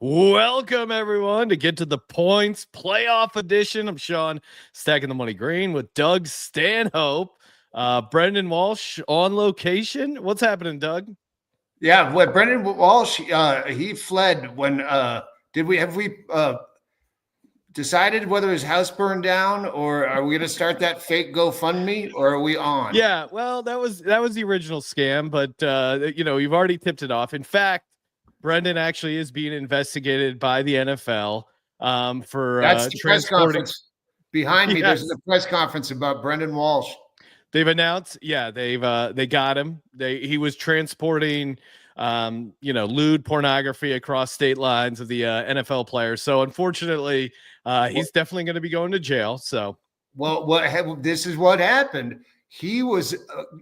Welcome, everyone, to Get to the Points playoff edition. I'm Sean, stacking the money green with Doug Stanhope. Brendan Walsh on location. What's happening, Doug? Yeah, what Brendan Walsh, he fled when have we decided whether his house burned down, or are we going to start that fake GoFundMe, or are we on? Yeah, well, that was the original scam, but you've already tipped it off. In fact, Brendon actually is being investigated by the NFL for That's the press transporting. conference behind me. Yes. There's a press conference about Brendan Walsh. They've announced, they got him. He was transporting, lewd pornography across state lines of the NFL players. So unfortunately, he's definitely going to be going to jail. So, This is what happened. He was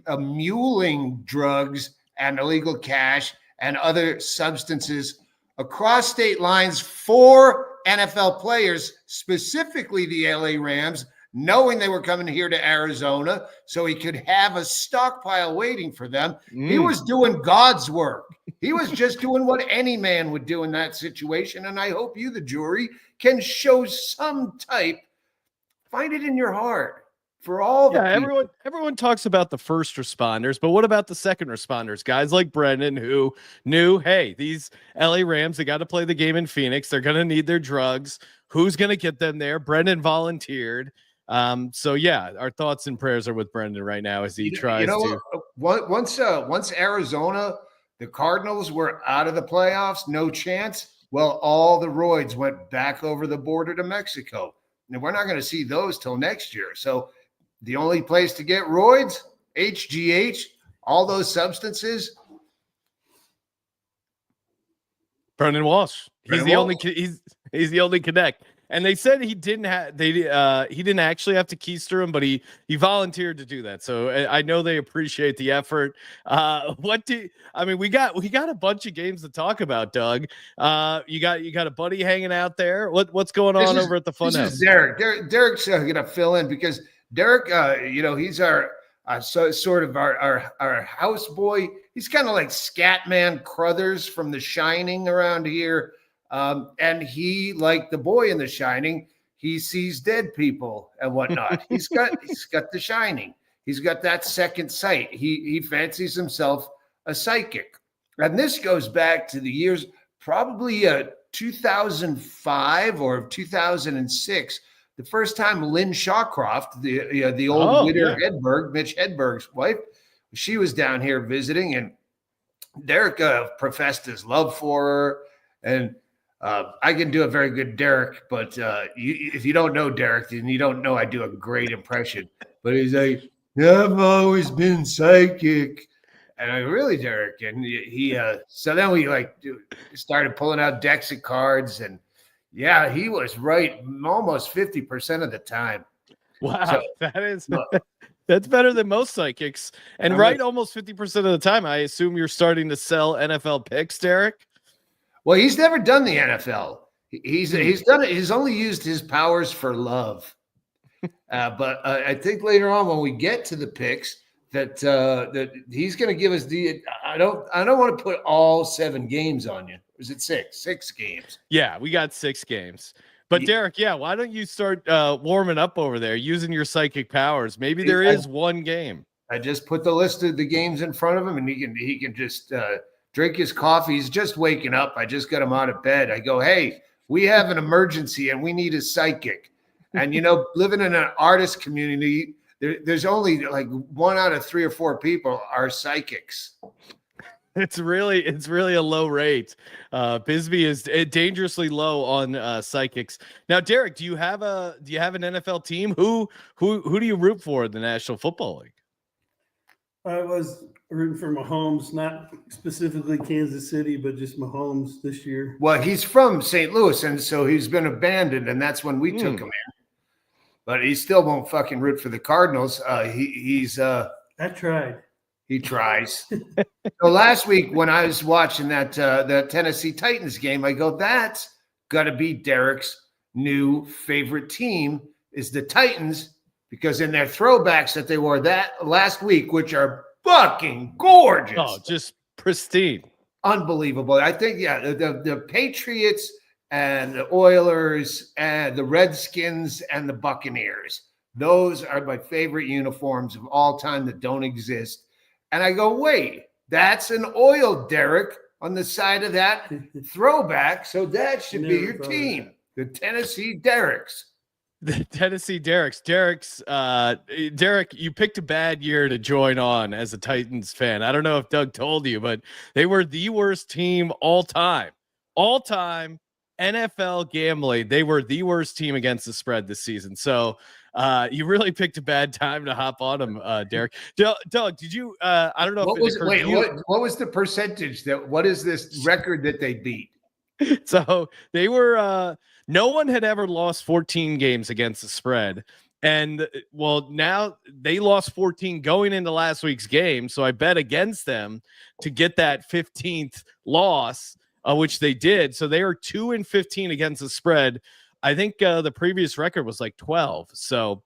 muling drugs and illegal cash and other substances across state lines for NFL players, specifically the LA Rams, knowing they were coming here to Arizona so he could have a stockpile waiting for them. He was doing God's work. He was just doing what any man would do in that situation. And I hope you, the jury, can show some type, find it in your heart for all the people. Everyone talks about the first responders, but what about the second responders? Guys like Brendon, who knew, hey, these LA Rams, they got to play the game in Phoenix. They're going to need their drugs. Who's going to get them there? Brendon volunteered. Our thoughts and prayers are with Brendon right now as he tries to. Once Arizona, the Cardinals were out of the playoffs, no chance. Well, all the roids went back over the border to Mexico. And we're not going to see those till next year. So the only place to get roids, HGH, all those substances. Brendan Walsh. He's the only connect. And they said he didn't actually have to keister him, but he volunteered to do that. So I know they appreciate the effort. We got a bunch of games to talk about, Doug. You got a buddy hanging out there. What's going on over at the Funhouse? This is Derek. Derek's gonna fill in because Derek, he's our sort of our house boy. He's kind of like Scatman Crothers from The Shining around here. And he, like the boy in The Shining, he sees dead people and whatnot. He's got The Shining. He's got that second sight. He fancies himself a psychic. And this goes back to the years probably 2005 or 2006. The first time Lynn Shawcroft, the old widow Hedberg, Mitch Hedberg's wife, she was down here visiting, and Derek professed his love for her. And I can do a very good Derek, but if you don't know Derek, then you don't know I do a great impression. But he's like, I've always been psychic. And I really, Derek. And so then we started pulling out decks of cards, and yeah, he was right almost 50% of the time. Wow, so, that's better than most psychics. And almost 50% of the time, I assume you're starting to sell NFL picks, Derek. Well, he's never done the NFL. He's done it. He's only used his powers for love. But I think later on when we get to the picks that he's going to give us the. I don't want to put all 7 games on you. Or is it 6? 6 games. Yeah, we got 6 games. But Derek, why don't you start warming up over there using your psychic powers? Maybe there is one game. I just put the list of the games in front of him, and he can just drink his coffee. He's just waking up. I just got him out of bed. I go, hey, we have an emergency and we need a psychic. And, living in an artist community, there's only like 1 out of 3 or 4 people are psychics. It's really a low rate. Bisbee is dangerously low on psychics. Now, Derek, do you have an NFL team? Who do you root for in the National Football League? I was rooting for Mahomes, not specifically Kansas City, but just Mahomes this year. Well, he's from St. Louis, and so he's been abandoned, and that's when we took him in. But he still won't fucking root for the Cardinals. I tried. He tries. So last week when I was watching that Tennessee Titans game, I go, that's got to be Derek's new favorite team is the Titans, because in their throwbacks that they wore that last week, which are fucking gorgeous. Oh, just pristine. unbelievable. I think, the Patriots and the Oilers and the Redskins and the Buccaneers, those are my favorite uniforms of all time that don't exist. And I go, wait, that's an oil derrick on the side of that throwback. So that should be your team, the Tennessee Derricks. The Tennessee Derricks. Derek, you picked a bad year to join on as a Titans fan. I don't know if Doug told you, but they were the worst team all time. NFL gambling. They were the worst team against the spread this season. So you really picked a bad time to hop on them, Derek. Doug, did you? I don't know. What was the percentage what is this record that they beat? So they were. No one had ever lost 14 games against the spread. And now they lost 14 going into last week's game. So I bet against them to get that 15th loss, which they did. So they are 2-15 against the spread. I think the previous record was like 12. So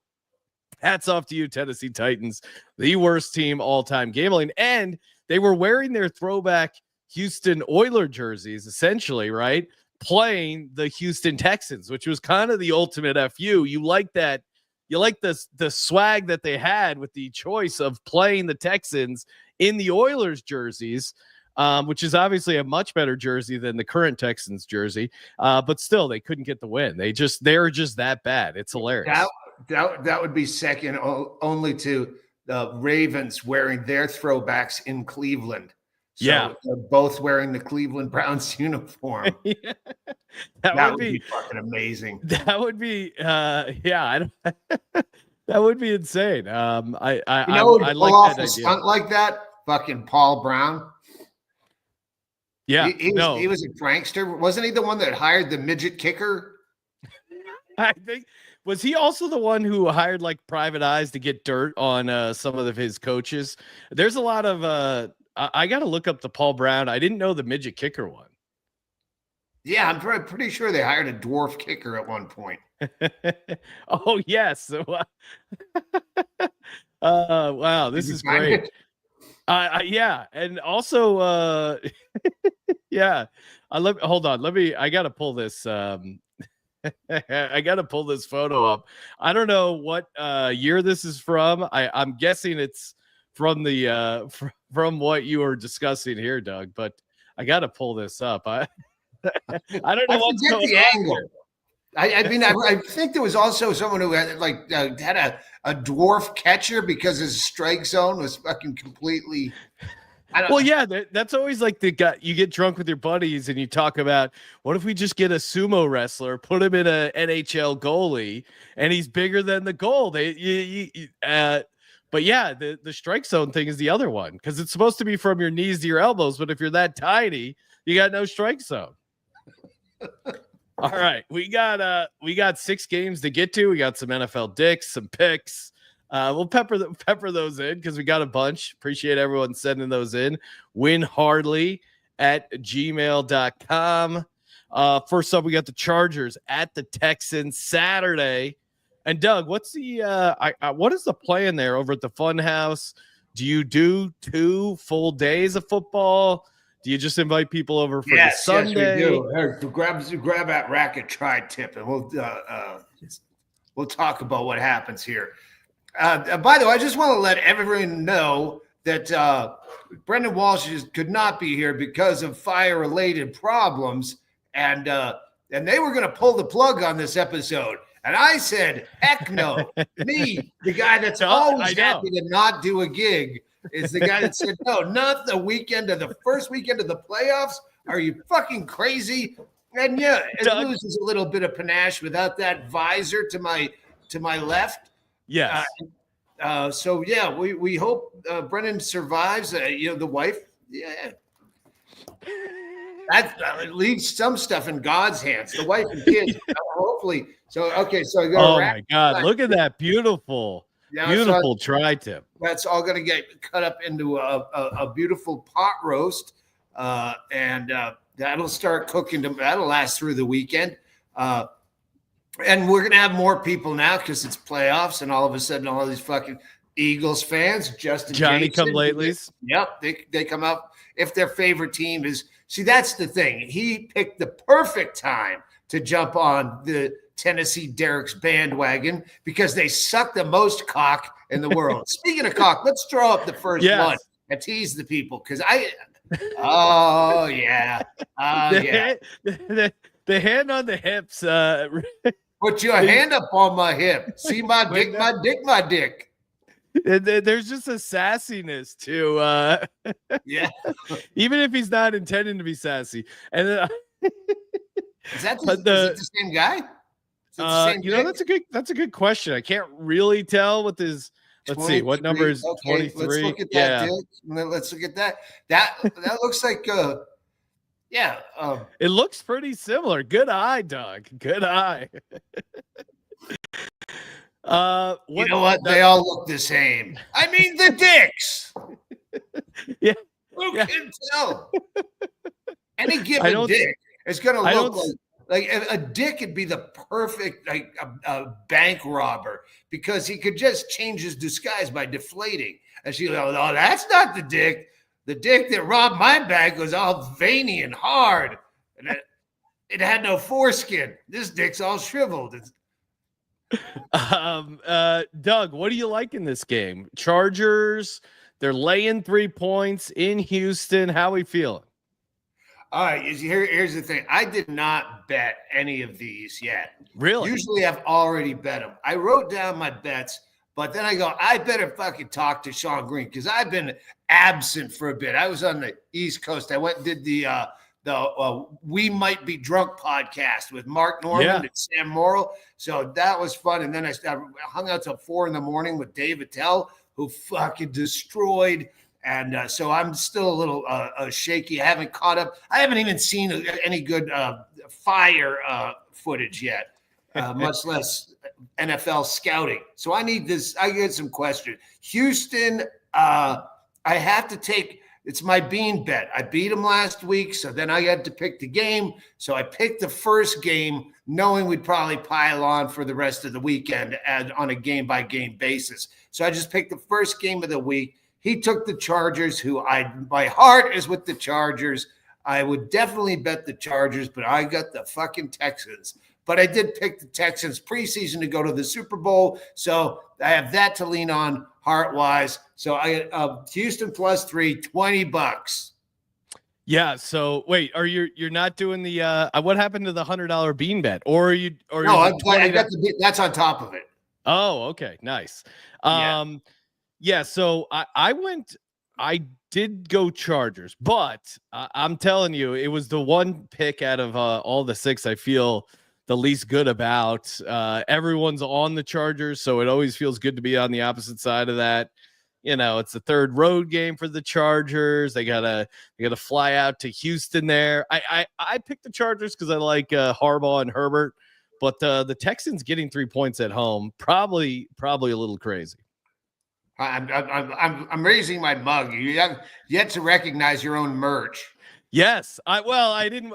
hats off to you, Tennessee Titans, the worst team all time gambling. And they were wearing their throwback Houston Oiler jerseys, essentially, right? Playing the Houston Texans, which was kind of the ultimate FU. You like that. You like the swag that they had with the choice of playing the Texans in the Oilers jerseys, which is obviously a much better jersey than the current Texans jersey. But still, they couldn't get the win. They're just that bad. It's hilarious. That would be second only to the Ravens wearing their throwbacks in Cleveland. So they're both wearing the Cleveland Browns uniform. That would be fucking amazing. That would be, that would be insane. I like that idea. Stunt like that. Fucking Paul Brown. Yeah, he was a prankster. Wasn't he the one that hired the midget kicker? I think. Was he also the one who hired like private eyes to get dirt on some of his coaches? There's a lot of. I got to look up the Paul Brown. I didn't know the midget kicker one. Yeah, I'm pretty sure they hired a dwarf kicker at one point. Oh, yes. Wow, this is great. Yeah, and also, yeah. Hold on. I got to pull this. I got to pull this photo up. I don't know what year this is from. I'm guessing it's from the from what you were discussing here, Doug, but I got to pull this up. I don't know what's going the angle. I mean, I think there was also someone who had had a dwarf catcher because his strike zone was fucking completely. That's always like the guy. You get drunk with your buddies and you talk about what if we just get a sumo wrestler, put him in a NHL goalie, and he's bigger than the goal. But yeah, the strike zone thing is the other one because it's supposed to be from your knees to your elbows. But if you're that tiny, you got no strike zone. All right, we got 6 games to get to. We got some NFL dicks, some picks. We'll pepper those in because we got a bunch. Appreciate everyone sending those in. WinHardly at gmail.com. First up, we got the Chargers at the Texans Saturday. And Doug, what's the what is the plan there over at the Fun House? Do you do 2 full days of football? Do you just invite people over for the Sunday? Yes, we do. Here, grab that racket tri-tip, and we'll talk about what happens here. By the way, I just want to let everyone know that Brendon Walsh could not be here because of fire-related problems, and they were going to pull the plug on this episode. And I said, heck no. Me, the guy that's always happy to not do a gig, is the guy that said, no, not the first weekend of the playoffs. Are you fucking crazy? And yeah, it loses a little bit of panache without that visor to my left. Yes. So yeah, we hope Brendon survives. The wife, yeah. That leaves some stuff in God's hands. The wife and kids, hopefully. So okay, so I go. Oh my God! Look at that beautiful tri-tip. That's all going to get cut up into a beautiful pot roast, and that'll start cooking. That'll last through the weekend. And we're going to have more people now because it's playoffs, and all of a sudden, all of these fucking Eagles fans, Justin Johnny Jameson, come latelys. Yep, they come up. if their favorite team is. See, that's the thing. He picked the perfect time to jump on the Tennessee Derek's bandwagon because they suck the most cock in the world. Speaking of cock, let's throw up the first one and tease the people because oh yeah. The hand on the hips. Put your hand up on my hip. See my dick, my dick, my dick. There's just a sassiness to yeah. Even if he's not intending to be sassy. And then, is it the same guy? That's a good question. I can't really tell with his. Let's see what number is 23. Let's look at that. Let's look at that. That looks like it looks pretty similar. Good eye, Doug. Good eye. You know what? They all look the same. I mean, the dicks. Yeah. Who can tell? Any given dick is going to look like a dick could be the perfect a bank robber because he could just change his disguise by deflating. And she goes, "Oh, that's not the dick. The dick that robbed my bank was all veiny and hard, and it had no foreskin. This dick's all shriveled." Doug, what do you like in this game? Chargers, they're laying 3 points in Houston. How are we feeling? All right, here's the thing. I did not bet any of these yet. Really? Usually I've already bet them. I wrote down my bets, but then I go, I better fucking talk to Sean Green because I've been absent for a bit. I was on the East Coast. I went and did the We Might Be Drunk podcast with Mark Norman and Sam Morrill. So that was fun. And then I hung out till 4 a.m. with Dave Attell, who fucking destroyed. And so I'm still a little shaky. I haven't caught up. I haven't even seen any good fire footage yet, much less NFL scouting. So I need this. I get some questions. Houston, I have to take. It's my bean bet. I beat them last week, so then I had to pick the game. So I picked the first game, knowing we'd probably pile on for the rest of the weekend on a game-by-game basis. So I just picked the first game of the week. He took the Chargers, my heart is with the Chargers. I would definitely bet the Chargers, but I got the fucking Texans. But I did pick the Texans preseason to go to the Super Bowl, so I have that to lean on heart-wise. So I Houston +3, $20. Yeah. So wait, you're not doing the what happened to the $100 bean bet, or are you? Or no, I got that's on top of it. Oh, okay, nice. Yeah. So I did go Chargers, but I'm telling you, it was the one pick out of all the 6 I feel the least good about. Everyone's on the Chargers, so it always feels good to be on the opposite side of that. You know, it's the third road game for the Chargers. They gotta fly out to Houston there. I picked the Chargers because I like Harbaugh and Herbert, but the Texans getting 3 points at home probably a little crazy. I'm raising my mug. You have yet to recognize your own merch. Yes, I didn't.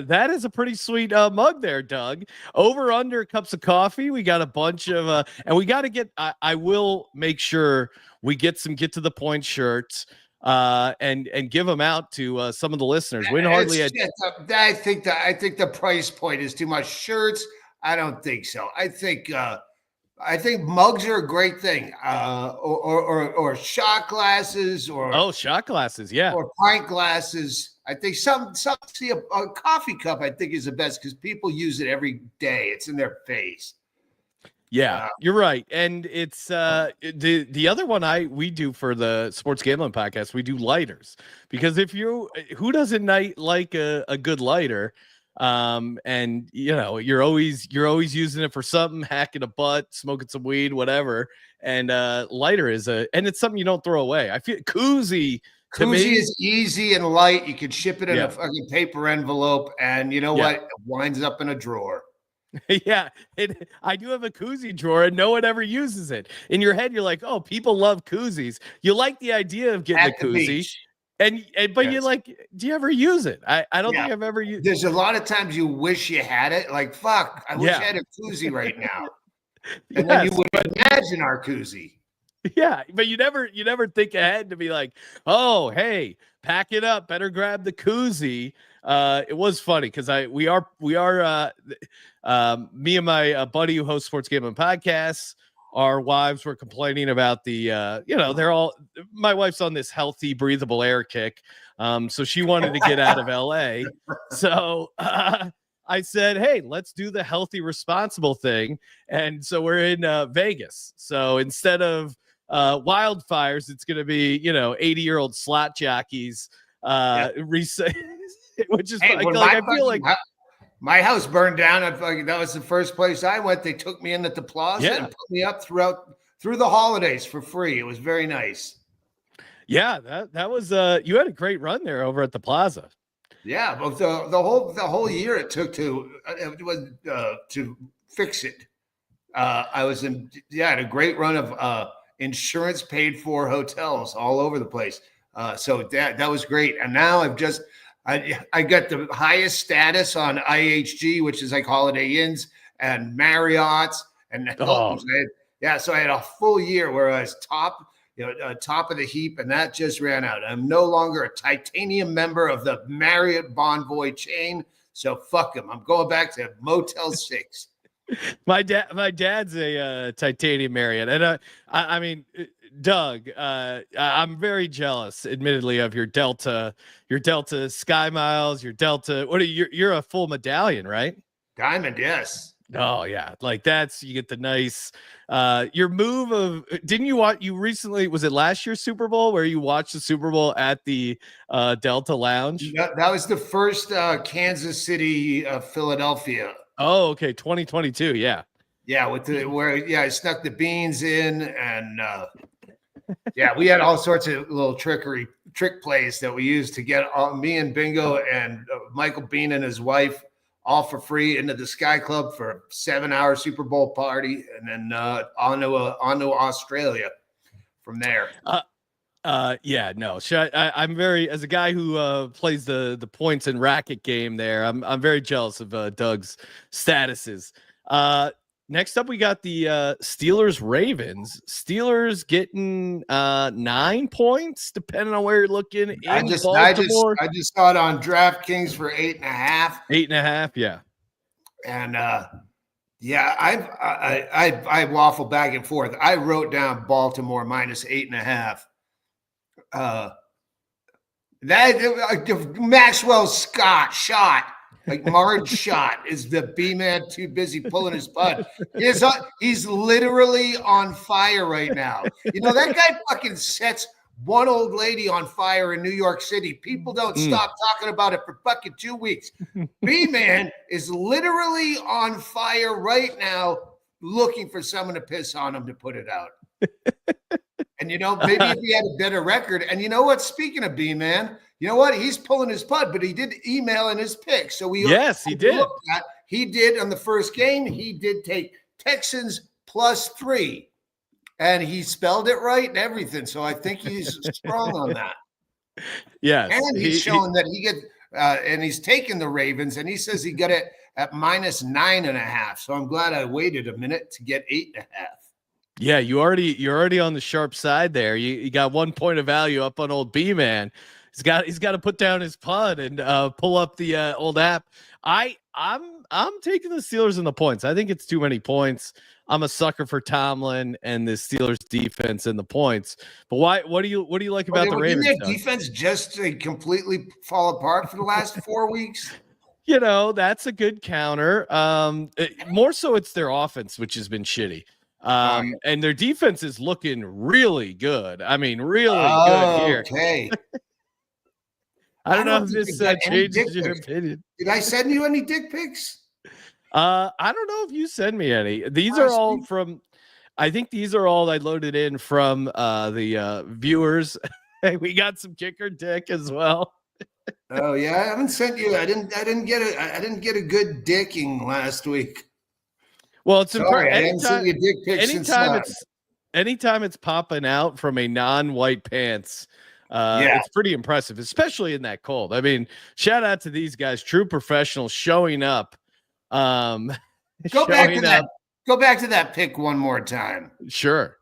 That is a pretty sweet mug there, Doug. Over under cups of coffee. We got a bunch of, and we got to get. I will make sure we get to the point shirts, and give them out to some of the listeners. WinHardly. I think the price point is too much. Shirts, I don't think so. I think mugs are a great thing, or shot glasses, or shot glasses, yeah, or pint glasses. I think see a coffee cup. I think is the best because people use it every day. It's in their face. Yeah, you're right, and it's the other one we do for the Sports Gambling Podcast. We do lighters because who doesn't like a good lighter? And you know, you're always using it for something, hacking a butt, smoking some weed, whatever. And lighter is and it's something you don't throw away. I feel koozie is easy and light. You can ship it in a fucking paper envelope, and you know what? It winds up in a drawer. Yeah, I do have a koozie drawer, and no one ever uses it. In your head, you're like, oh, people love koozies. You like the idea of getting a koozie. But you're like, do you ever use it? I don't think I've ever used it. There's a lot of times you wish you had it. Like, fuck, I wish I had a koozie right now. And then you would imagine our koozie. Yeah, but you never think ahead to be like, oh, hey, pack it up, better grab the koozie. It was funny because we are me and my buddy who hosts Sports Gambling Podcasts, our wives were complaining about the they're all, my wife's on this healthy breathable air kick. So she wanted to get out of LA. So I said, hey, let's do the healthy, responsible thing. And so we're in Vegas. So instead of wildfires, it's going to be 80-year-old slot jockeys which is like I feel like my house burned down. That was the first place I went. They took me in at the plaza and put me up through the holidays for free. It was very nice. Yeah, that was you had a great run there over at the plaza. Yeah, but the whole year it took to fix it. I was had a great run of insurance paid for hotels all over the place. So that was great. And now I got the highest status on IHG, which is like Holiday Inns and Marriott's and Hilton's. Yeah, so I had a full year where I was top of the heap, and that just ran out. I'm no longer a titanium member of the Marriott Bonvoy chain, so fuck them. I'm going back to Motel 6. My dad's a titanium Marriott, and I mean, Doug, I'm very jealous, admittedly, of your Delta Sky Miles, your Delta. You're a full medallion, right? Diamond, yes. Oh yeah, like you get the nice. Your move of didn't you watch? You recently, was it last year's Super Bowl where you watched the Super Bowl at the Delta Lounge? That was the first Kansas City, Philadelphia. Oh, okay, 2022, yeah. Yeah, I snuck the beans in, and we had all sorts of little trick plays that we used to get me and Bingo and Michael Bean and his wife all for free into the Sky Club for a 7-hour Super Bowl party, and then on to Australia from there. I'm very, as a guy who plays the points and racket game there, I'm very jealous of Doug's statuses. Next up, we got the Steelers Ravens. Steelers getting 9 points, depending on where you're looking. I just saw it on DraftKings for 8.5. 8.5, yeah. And I waffle back and forth. I wrote down Baltimore minus 8.5. Maxwell Scott shot. Like Marge shot is the B-man too busy pulling his butt. He's literally on fire right now. That guy fucking sets one old lady on fire in New York City. People don't stop talking about it for fucking 2 weeks. B-man is literally on fire right now, looking for someone to piss on him to put it out. And maybe if he had a better record. And you know what? Speaking of B-man, you know what? He's pulling his putt, but he did email in his pick. So he did. He did on the first game. He did take Texans +3, and he spelled it right and everything. So I think he's strong on that. Yes, and he's showing that he and he's taken the Ravens, and he says he got it at minus 9.5. So I'm glad I waited a minute to get 8.5. Yeah, you're already on the sharp side there. You got 1 point of value up on old B-man. He's got to put down his putt and pull up the old app. I'm taking the Steelers in the points. I think it's too many points. I'm a sucker for Tomlin and the Steelers defense and the points. But why? What do you like about the Ravens? Didn't their defense just completely fall apart for the last 4 weeks? That's a good counter. More so, it's their offense, which has been shitty. And their defense is looking really good. I mean, really good here. Okay. I don't know if this changes your opinion. Did I send you any dick pics? I don't know if you send me any. These are all from. I think these are all I loaded in from the viewers. We got some kicker dick as well. Oh yeah, I haven't sent you. I didn't get a good dicking last week. Well, it's sorry. I didn't send you dick pics. Anytime it's popping out from a non-white pants. It's pretty impressive, especially in that cold. I mean, shout out to these guys, true professionals showing up. Go back to that pick one more time. Sure.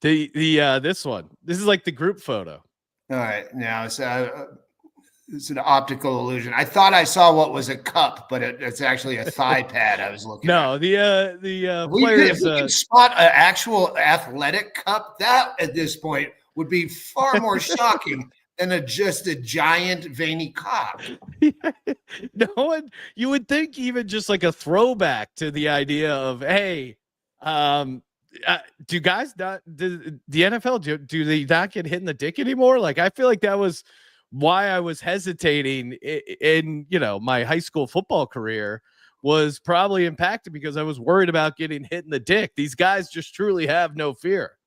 This one. This is like the group photo. All right, now it's an optical illusion. I thought I saw what was a cup, but it's actually a thigh pad. I was looking. No, at. the we players. Could spot an actual athletic cup. That at this point would be far more shocking than just a giant veiny cock. No one. You would think even just like a throwback to the idea of, hey, do guys not the NFL do they not get hit in the dick anymore? Like I feel like that was why I was hesitating in my high school football career was probably impacted because I was worried about getting hit in the dick. These guys just truly have no fear.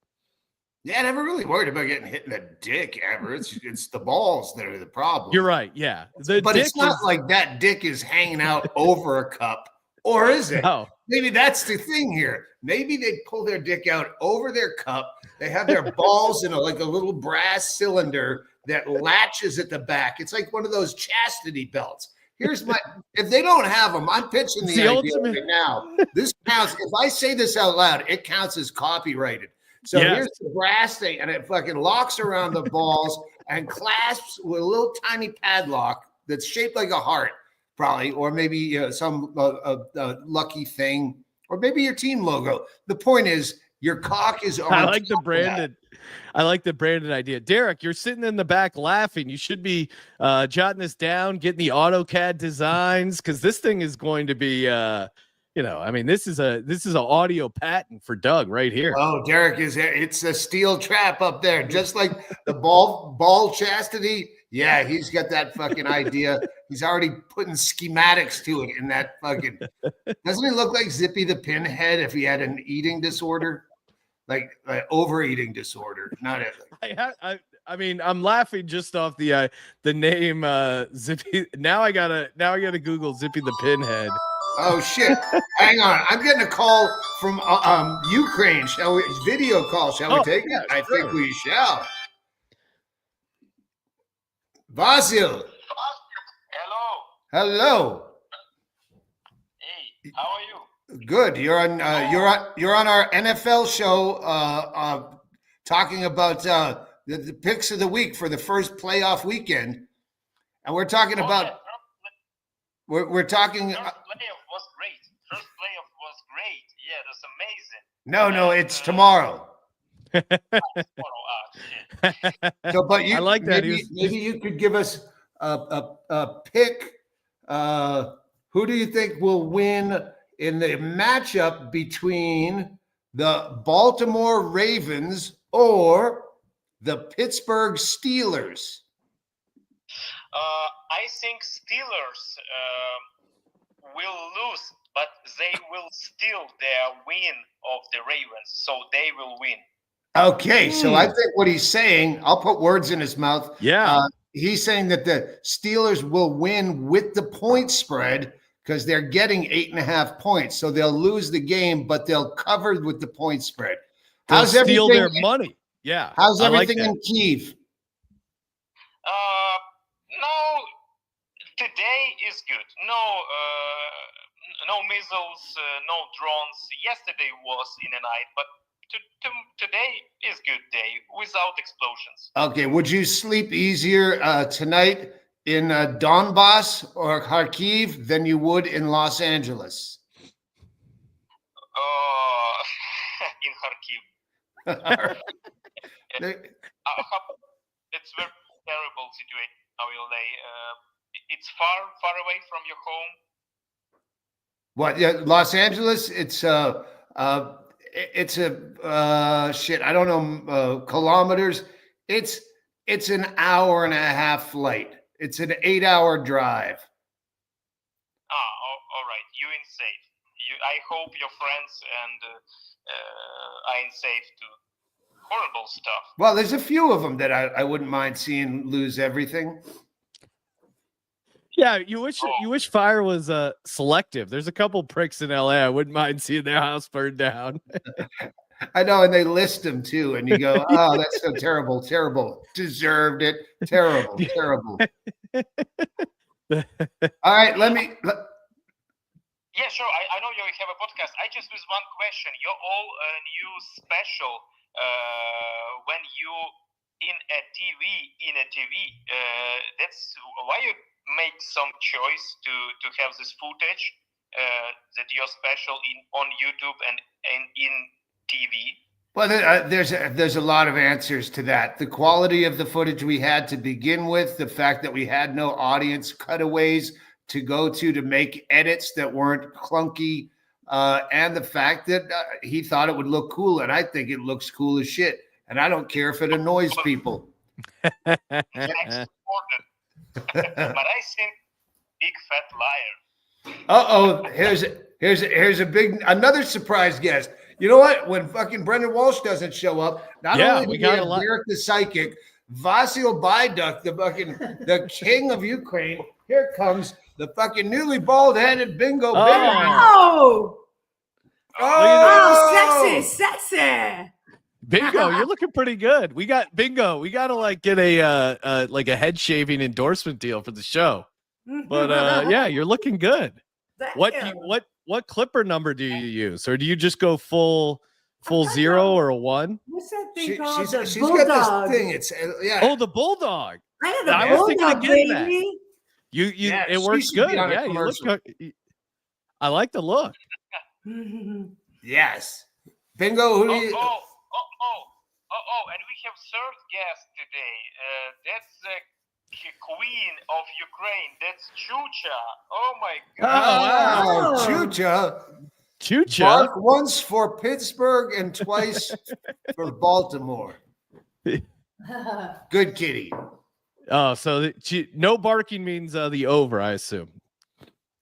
Yeah, I never really worried about getting hit in the dick ever. It's the balls that are the problem. You're right. Yeah. But it's not like that dick is hanging out over a cup, or is it? No. Maybe that's the thing here. Maybe they pull their dick out over their cup. They have their balls in a little brass cylinder that latches at the back. It's like one of those chastity belts. Here's if they don't have them, I'm pitching the idea right now. This counts. If I say this out loud, it counts as copyrighted. So here's the brass thing, and it fucking locks around the balls and clasps with a little tiny padlock that's shaped like a heart, probably, or maybe some lucky thing, or maybe your team logo. The point is, your cock is on. I like the Brendon. I like the Brendon idea. Derek, you're sitting in the back laughing. You should be jotting this down, getting the AutoCAD designs, because this thing is going to be, this is an audio patent for Doug right here. Oh, Derek it's a steel trap up there, just like the ball chastity. Yeah, he's got that fucking idea. He's already putting schematics to it in that fucking. Doesn't he look like Zippy the Pinhead if he had an eating disorder? Like overeating disorder, not it. I'm laughing just off the name Zippy. Now I gotta Google Zippy the Pinhead. Oh shit! Hang on, I'm getting a call from Ukraine. Shall we video call? Shall we take it? I think we shall. Vasil. Hello. Hey, how are you? Good. You're on our NFL show talking about the picks of the week for the first playoff weekend, and we're talking about we're talking. First playoff was great. First playoff was great. Yeah, that's amazing. No, it's tomorrow. So, but I like that. Maybe you could give us a pick. Who do you think will win in the matchup between the Baltimore Ravens or the Pittsburgh Steelers? I think Steelers will lose, but they will steal their win of the Ravens, so they will win. Okay, so I think what he's saying, I'll put words in his mouth. Yeah. He's saying that the Steelers will win with the point spread because they're getting 8.5 points. So they'll lose the game, but they'll cover with the point spread. They'll steal their money. Yeah. How's everything in Kyiv? No, today is good. No missiles, no drones. Yesterday was in the night, but today is good day without explosions. Okay, would you sleep easier tonight in Donbass or Kharkiv than you would in Los Angeles? In Kharkiv. It's very terrible situation. I will lay. It's far away from your home. What? Yeah, Los Angeles. It's a shit. I don't know kilometers. It's an hour and a half flight. It's an 8-hour drive. All right. You in safe. I hope your friends and are in safe too. Horrible stuff. Well, there's a few of them that I wouldn't mind seeing lose everything. Yeah, you wish fire was selective. There's a couple pricks in LA. I wouldn't mind seeing their house burned down. I know, and they list them too, and you go, "Oh, that's so terrible, terrible. Deserved it. Terrible, terrible." All right, let me. Yeah, sure. I know you have a podcast. I just with one question. Your all new special when you in a TV, that's why you make some choice to have this footage that you're special on YouTube and in TV. Well, there's a lot of answers to that. The quality of the footage we had to begin with, the fact that we had no audience cutaways to go to make edits that weren't clunky, and the fact that he thought it would look cool, and I think it looks cool as shit, and I don't care if it annoys people. But I think big fat liar. Here's another surprise guest. You know what? When fucking Brendan Walsh doesn't show up, not only do we have Derek the Psychic, Vasil Baiduk, the king of Ukraine. Here comes the fucking newly bald-headed Bingo. Sexy. Bingo, you're looking pretty good. We got Bingo. We got to like get a head shaving endorsement deal for the show. But yeah, you're looking good. What clipper number do you use, or do you just go full 0 or a 1? What's that thing called? She's got this thing. It's Oh, the bulldog. I have the bulldog, baby. It works good. Yeah, you look good. I like the look. Yes, Bingo. Who do you? And we have third guest today. That's the Queen of Ukraine. That's Chucha. Oh my God. Chucha. Bark once for Pittsburgh and twice for Baltimore. Good kitty. Oh, so no barking means the over, I assume.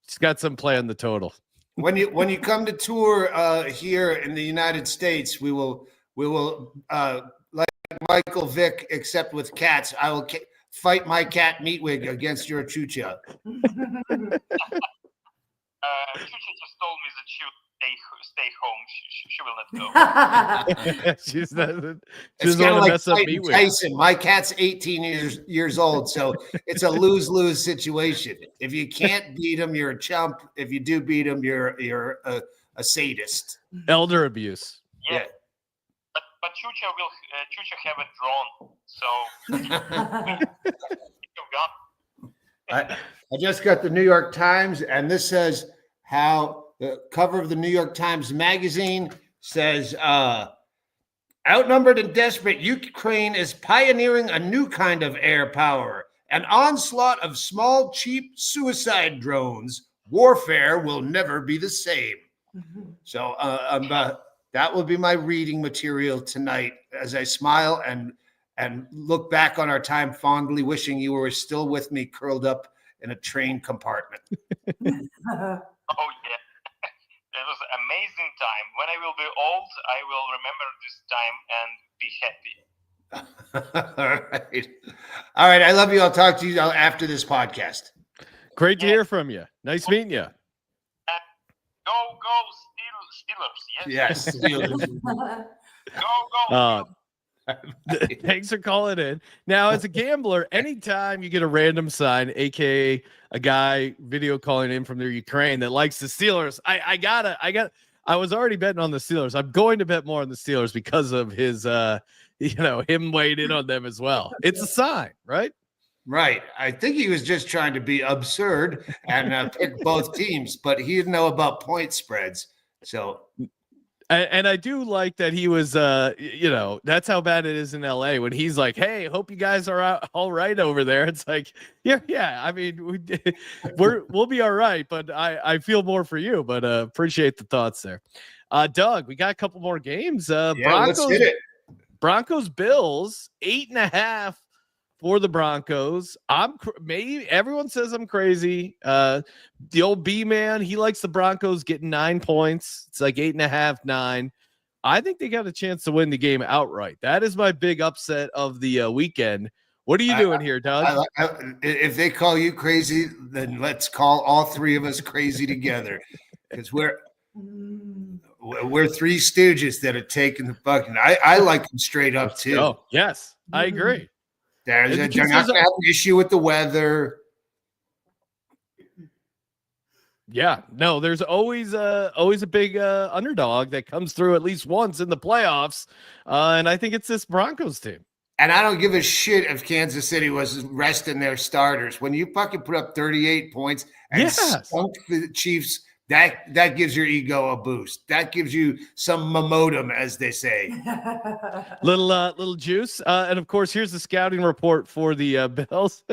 She's got some play on the total. When you come to tour here in the United States, we will like Michael Vick, except with cats. I will fight my cat Meatwig against your Chucha. Chucha just told me that she'll stay home. She will not go. She doesn't want to mess up Meatwig. Tyson. My cat's 18 years old, so it's a lose-lose situation. If you can't beat him, you're a chump. If you do beat him, you're a sadist. Elder abuse. Yeah. But Chucha have it drawn, so I just got the New York Times, and this says how the cover of the New York Times magazine says, outnumbered and desperate, Ukraine is pioneering a new kind of air power, an onslaught of small, cheap suicide drones. Warfare will never be the same. So that will be my reading material tonight as I smile and look back on our time fondly, wishing you were still with me, curled up in a train compartment. Oh, yeah. It was an amazing time. When I will be old, I will remember this time and be happy. All right. I love you. I'll talk to you after this podcast. Great to hear from you. Nice meeting you. Go Steelers. Yes. Go. Thanks for calling in. Now, as a gambler, anytime you get a random sign, aka a guy video calling in from the Ukraine that likes the Steelers, I was already betting on the Steelers. I'm going to bet more on the Steelers because of his him weighing in on them as well. It's a sign, right? Right. I think he was just trying to be absurd and pick both teams, but he didn't know about point spreads. So and I do like that he was, that's how bad it is in LA when he's like, hey, hope you guys are out all right over there. It's like, yeah. I mean, we'll be all right, but I feel more for you, but appreciate the thoughts there. Doug, we got a couple more games. Let's hit it. Broncos Bills 8.5 for the Broncos. Maybe everyone says I'm crazy. The old B man, he likes the Broncos getting 9 points. It's like 8.5, 9. I think they got a chance to win the game outright. That is my big upset of the weekend. What are you doing here, Doug? If they call you crazy, then let's call all three of us crazy together, because we're three stooges that have taken the fucking. I like them straight up too. Oh yes, I agree. They're not going to have an issue with the weather. Yeah, no, there's always a big underdog that comes through at least once in the playoffs, and I think it's this Broncos team. And I don't give a shit if Kansas City was resting their starters. When you fucking put up 38 points and stunk the Chiefs, that gives your ego a boost. That gives you some momentum, as they say. Little juice. And of course, here's the scouting report for the Bills.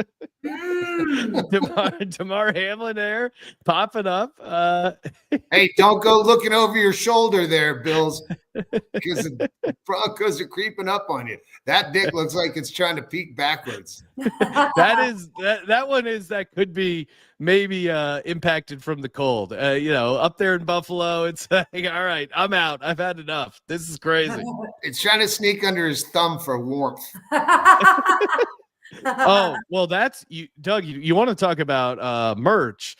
Damar Hamlin there popping up. Hey, don't go looking over your shoulder there, Bills, because the Broncos are creeping up on you. That dick looks like it's trying to peek backwards. That one is that could be maybe impacted from the cold. Up there in Buffalo, it's like, all right, I'm out. I've had enough. This is crazy. It's trying to sneak under his thumb for warmth. Oh, well, that's you, Doug. You want to talk about merch?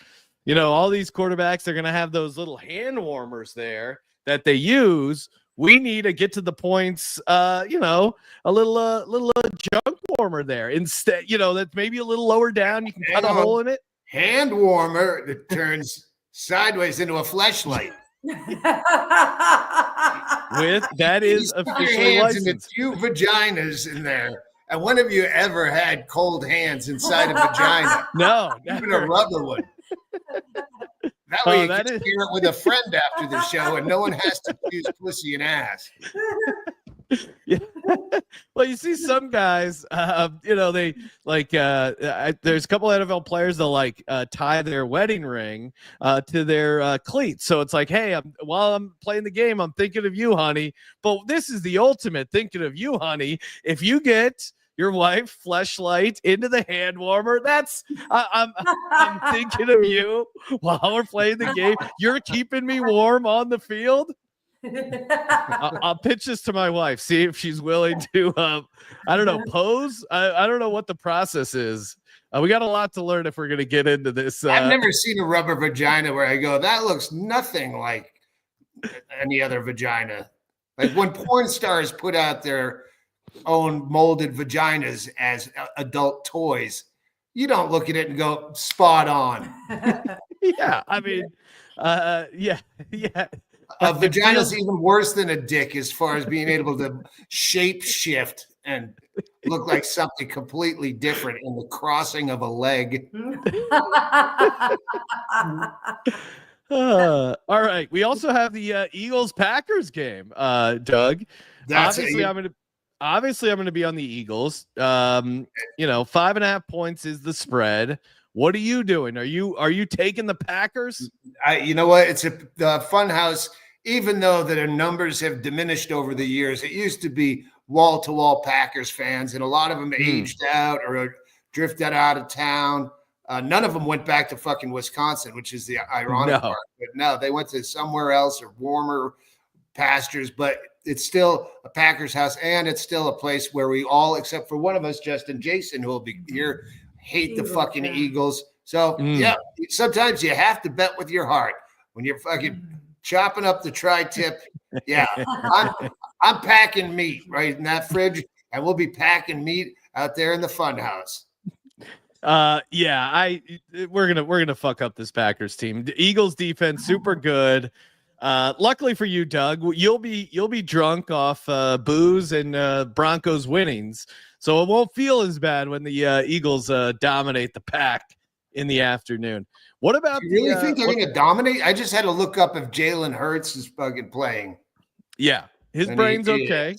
All these quarterbacks, they're going to have those little hand warmers there that they use. We need to get to the points, a little junk warmer there. Instead, that's maybe a little lower down. You can cut a hole in it. Hand warmer that turns sideways into a fleshlight. That is officially licensed. And a few vaginas in there. And when have you ever had cold hands inside a vagina? No, even a rubber one. That way you can share it with a friend after the show, and no one has to choose pussy and ass. Yeah. Well, you see some guys, they like. There's a couple NFL players that tie their wedding ring to their cleats. So it's like, hey, while I'm playing the game, I'm thinking of you, honey. But this is the ultimate thinking of you, honey. If you get your wife fleshlight into the hand warmer, that's I'm thinking of you while we're playing the game. You're keeping me warm on the field. I'll pitch this to my wife, see if she's willing to pose. I don't know what the process is. We got a lot to learn if we're going to get into this. I've never seen a rubber vagina where I go, that looks nothing like any other vagina. Like when porn stars put out their own molded vaginas as adult toys, you don't look at it and go, spot on. Yeah, I mean, yeah. A vagina is even worse than a dick as far as being able to shape shift and look like something completely different in the crossing of a leg. All right. We also have the Eagles-Packers game, Doug. Obviously, I'm going to be on the Eagles. 5.5 points is the spread. What are you doing? Are you taking the Packers? You know what? It's the fun house. Even though their numbers have diminished over the years, it used to be wall-to-wall Packers fans, and a lot of them aged out or drifted out of town. None of them went back to fucking Wisconsin, which is the ironic part. But no, they went to somewhere else or warmer pastures. But it's still a Packers house, and it's still a place where we all, except for one of us, Justin Jason, who will be here, hate the fucking Eagles. So yeah, sometimes you have to bet with your heart when you're fucking chopping up the tri-tip. Yeah, I'm packing meat right in that fridge, and we'll be packing meat out there in the fun house. We're gonna fuck up this Packers team. The Eagles defense super good. Luckily for you, Doug, you'll be drunk off booze and Broncos winnings, so it won't feel as bad when the Eagles dominate the pack in the afternoon. What about you really think they're going to dominate? I just had to look up if Jalen Hurts is fucking playing. Yeah, his brain's okay.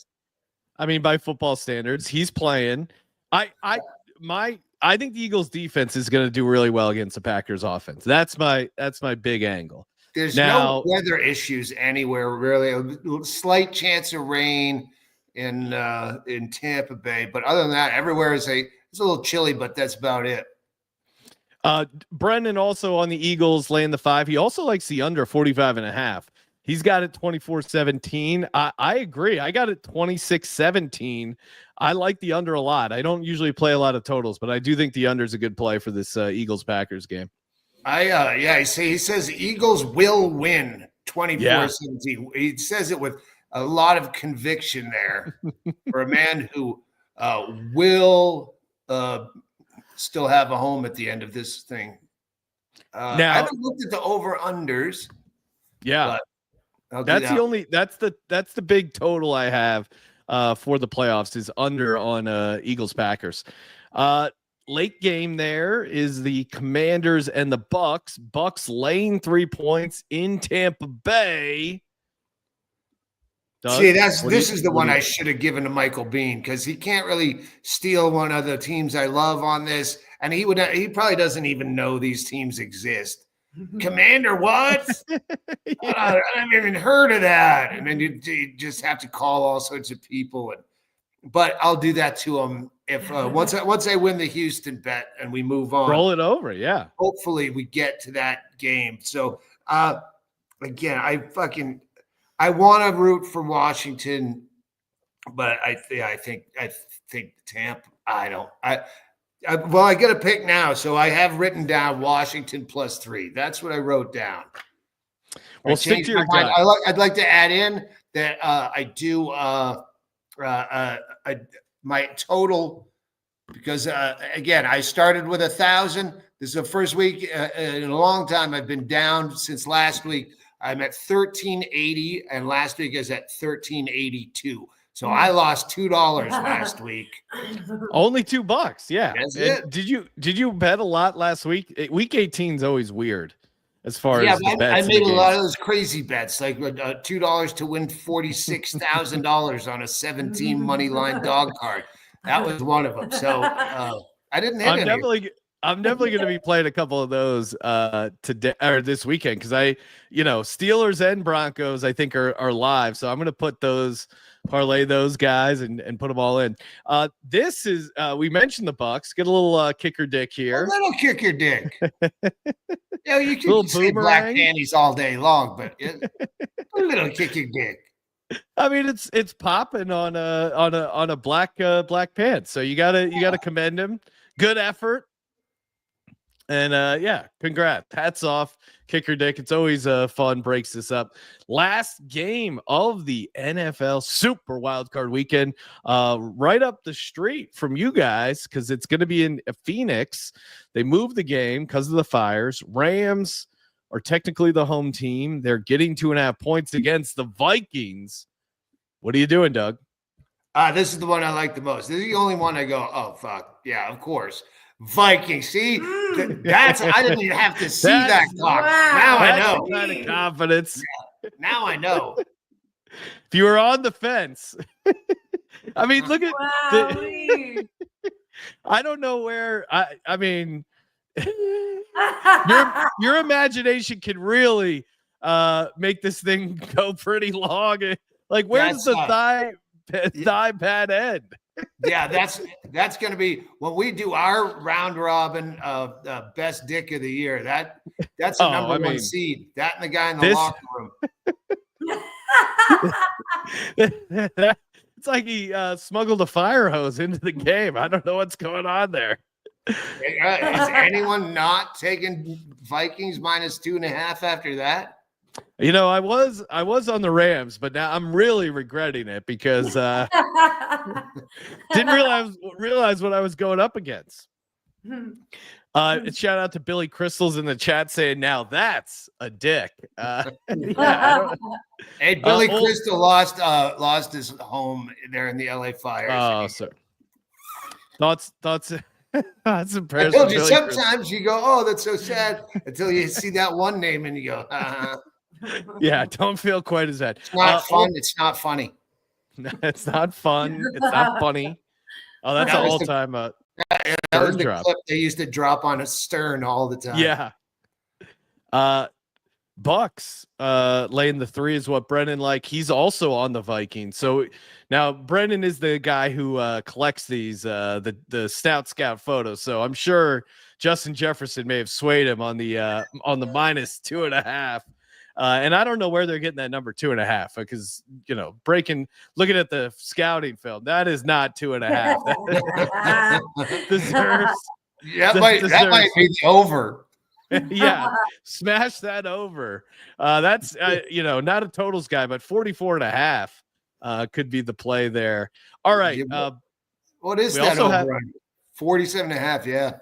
I mean, by football standards, he's playing. I think the Eagles defense is going to do really well against the Packers offense. That's my big angle. There's no weather issues anywhere really. A slight chance of rain in Tampa Bay, but other than that, everywhere it's a little chilly, but that's about it. Brendon also on the Eagles laying the 5. He also likes the under 45.5. He's got it 24-17. I agree. I got it 26-17. I like the under a lot. I don't usually play a lot of totals, but I do think the under is a good play for this Eagles-Packers game. He says Eagles will win 24-17. He says it with a lot of conviction there for a man who will still have a home at the end of this thing. I Now- haven't looked at the over-unders. Yeah. I'll do That's that. the only that's the big total I have for the playoffs is under on Eagles Packers. Late game there is the Commanders and the Bucks. Bucks laying 3 points in Tampa Bay. Doug, See, what do this you- is the what do one you- I should have given to Michael Bean because he can't really steal one of the teams I love on this, and he probably doesn't even know these teams exist. Commander, what? I haven't even heard of that. And then you just have to call all sorts of people. But I'll do that to him if once I win the Houston bet and we move on. roll it over? Yeah. Hopefully we get to that game. So again, I want to root for Washington, but I think Tampa. Well, I get a pick now, so I have written down Washington +3. That's what I wrote down. Well, stick to your gut. I'd like to add in that I do my total because again I started with 1,000. This is the first week in a long time. I've been down since last week. I'm at 1380, and last week I was at 1382. So I lost $2 last week. Only $2. Yeah. That's And it. Did you bet a lot last week? Week 18 is always weird as far Yeah, as the I bets. made a lot of those crazy bets, like $2 to win $46,000 on a 17 money line dog card. That was one of them. So I didn't hit any. I'm definitely going to be playing a couple of those today or this weekend because Steelers and Broncos I think are live, so I'm going to parlay those guys and put them all in. This is we mentioned the Bucks. Get a little kicker dick here. A little kick your dick. You can say black panties all day long, but a little kick your dick. I mean, it's popping on a black pants. So you gotta commend him. Good effort. And congrats. Hats off, kicker dick. It's always fun, breaks this up. Last game of the NFL Super Wildcard Weekend, right up the street from you guys, because it's going to be in Phoenix. They moved the game because of the fires. Rams are technically the home team. They're getting 2.5 points against the Vikings. What are you doing, Doug? This is the one I like the most. This is the only one I go, oh, fuck. Yeah, of course. Vikings. See, I didn't even have to see that clock. Wow. Now I That's know. the kind of confidence. Yeah, now I know. If you were on the fence, I mean, look at I don't know where I mean your imagination can really make this thing go pretty long. Like, where's the thigh pad end? Yeah, that's going to be when we do our round robin best dick of the year. That's the number one seed. That and the guy in the locker room. It's like he smuggled a fire hose into the game. I don't know what's going on there. Is anyone not taking Vikings -2.5 after that? I was on the Rams, but now I'm really regretting it because didn't realize what I was going up against. Shout out to Billy Crystals in the chat saying, now that's a dick. Hey, Billy Crystal lost his home there in the LA fires. Oh, sir. Thoughts. That's I embarrassing. told you, sometimes you go, oh, that's so sad, until you see that one name and you go, Yeah, don't feel quite as bad. It's not fun. It's not funny. No, it's not fun. It's not funny. Oh, that's an all-time that was the clip they used to drop on a Stern all the time. Yeah. Bucks laying the 3 is what Brendon like. He's also on the Vikings. So now Brendon is the guy who collects these the Scout photos. So I'm sure Justin Jefferson may have swayed him on the -2.5. And I don't know where they're getting that number 2.5 because looking at the scouting film, that is not 2.5. That might be the over. Yeah, smash that over. That's not a totals guy, but 44.5 could be the play there. All right. What is that over? 47.5. Yeah.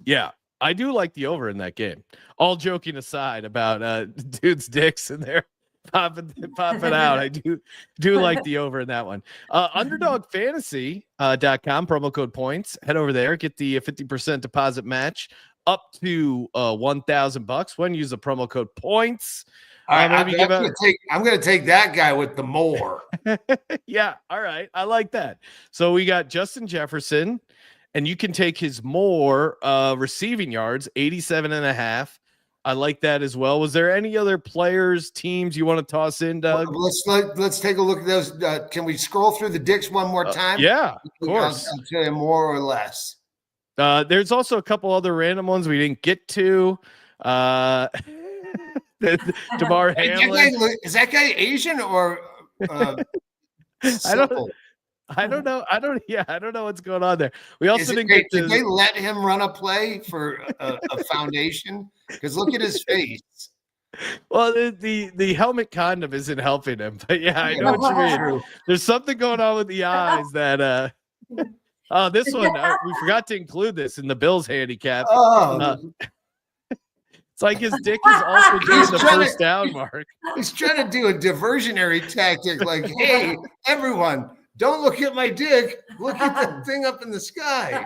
Yeah. I do like the over in that game. All joking aside about dudes' dicks in there popping out. I do like the over in that one. Underdogfantasy.com, promo code points. Head over there, get the 50% deposit match up to $1,000 when you use the promo code points. All right, I'm going to take that guy with the more. Yeah, all right. I like that. So we got Justin Jefferson, and you can take his more receiving yards, 87.5. I like that as well. Was there any other players, teams you want to toss in, Doug? Let's take a look at those. Can we scroll through the dicks one more time? Yeah, of course. I'll tell you more or less. There's also a couple other random ones we didn't get to. Damar Hamlin. Is that guy Asian or I don't know. I don't know what's going on there. We also did they let him run a play for a foundation? Because look at his face. Well, the helmet kind of isn't helping him, but yeah, I know what you mean. There's something going on with the eyes that this one we forgot to include this in the Bills handicap. It's like his dick is also doing the first down mark. He's trying to do a diversionary tactic, like, hey, everyone, don't look at my dick. Look at the thing up in the sky.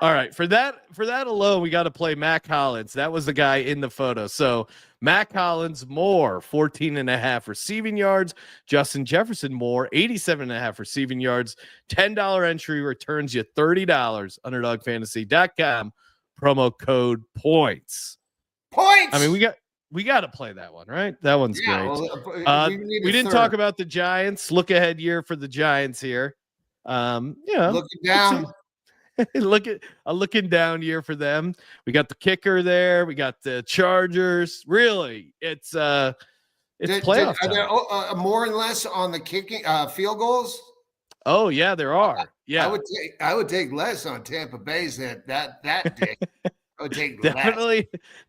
All right. For that alone, we got to play Mac Hollins. That was the guy in the photo. So Mac Hollins more, 14.5 receiving yards. Justin Jefferson more, 87.5 receiving yards. $10 entry returns you $30. Underdogfantasy.com. Promo code points. Points. I mean, we got to play that one, right? That one's great. Well, we didn't talk about the Giants. Look ahead year for the Giants here. Looking down. Looking down year for them. We got the kicker there. We got the Chargers. Really, it's playoff time. Are there more and less on the kicking field goals? Oh yeah, there are. Yeah, I would take less on Tampa Bay's that dick. I would take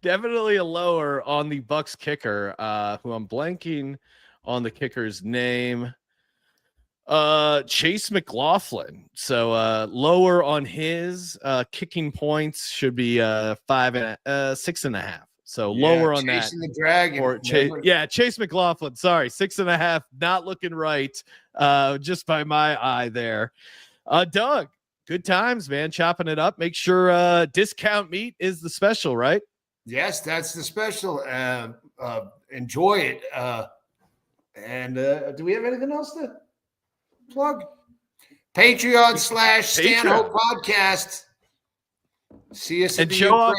definitely a lower on the Bucks kicker, who I'm blanking on the kicker's name. Chase McLaughlin. So lower on his kicking points should be 6.5. So lower on that. The dragon. Or Chase McLaughlin. Sorry, 6.5. Not looking right. Just by my eye there. Doug. Good times, man. Chopping it up. Make sure discount meat is the special, right? Yes, that's the special. Enjoy it. And do we have anything else to plug? Patreon / Stanhope podcast. See us and show off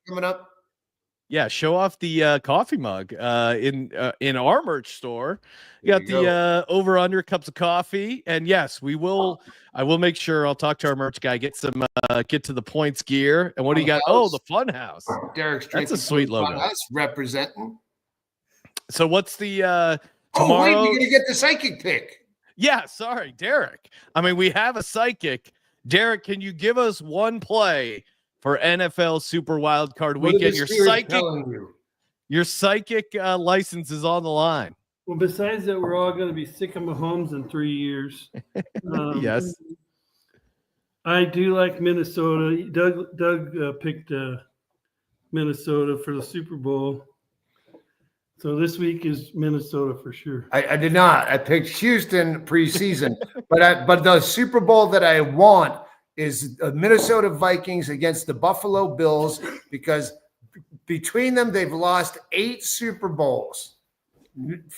coming up. Yeah, show off the coffee mug in our merch store. You got the over under cups of coffee, and yes, we will. I will make sure I'll talk to our merch guy, get to the points gear. And what do you got? Oh, the Fun House. Derek's that's a sweet logo. Fun House representing. So what's the tomorrow? Oh wait, we're gonna get the psychic pick. Yeah, sorry, Derek. I mean, we have a psychic. Derek, can you give us one play for NFL Super Wildcard Weekend? Your psychic license is on the line. Well, besides that, we're all going to be sick of Mahomes in 3 years. Yes. I do like Minnesota. Doug picked Minnesota for the Super Bowl. So this week is Minnesota for sure. I did not. I picked Houston preseason, but the Super Bowl that I want is Minnesota Vikings against the Buffalo Bills, because between them they've lost 8 Super Bowls.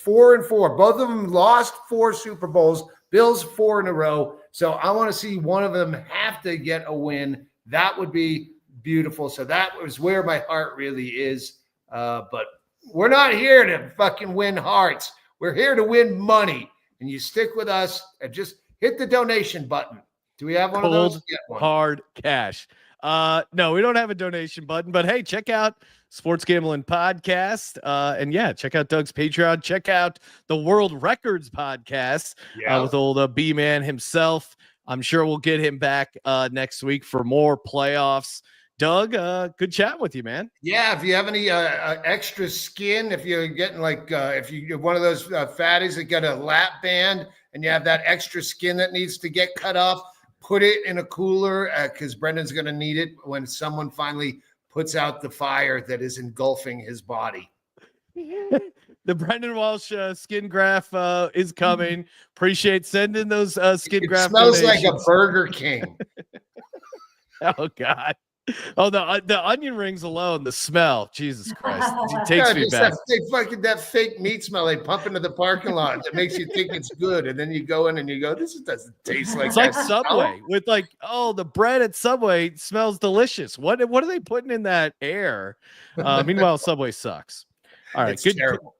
4-4. Both of them lost 4 Super Bowls. Bills 4 in a row. So I want to see one of them have to get a win. That would be beautiful. So that was where my heart really is. But we're not here to fucking win hearts. We're here to win money. And you stick with us and just hit the donation button. Do we have one of those? Hard cash. No, we don't have a donation button, but hey, check out Sports Gambling Podcast. And yeah, check out Doug's Patreon. Check out the World Records Podcast with old B-Man himself. I'm sure we'll get him back next week for more playoffs. Doug, good chat with you, man. Yeah, if you have any extra skin, if you're getting if you're one of those fatties that got a lap band and you have that extra skin that needs to get cut off, put it in a cooler because Brendon's going to need it when someone finally puts out the fire that is engulfing his body. The Brendon Walsh skin graft is coming. Appreciate sending those skin It graft. smells like a donations. Burger King. Oh God. Oh, the onion rings alone, the smell. Jesus Christ. It takes me Just back. that fake meat smell they pump into the parking lot that makes you think it's good. And then you go in and you go, this doesn't taste like It's like that. Subway with like, oh, the bread at Subway smells delicious. What are they putting in that air? Meanwhile, Subway sucks. All right, It's terrible.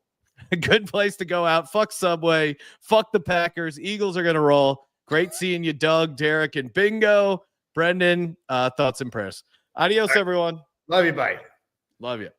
Good place to go out. Fuck Subway. Fuck the Packers. Eagles are gonna roll. Great seeing you, Doug, Derek, and Bingo. Brendon, thoughts and prayers. Adios, everyone. Love you. Bye. Love you.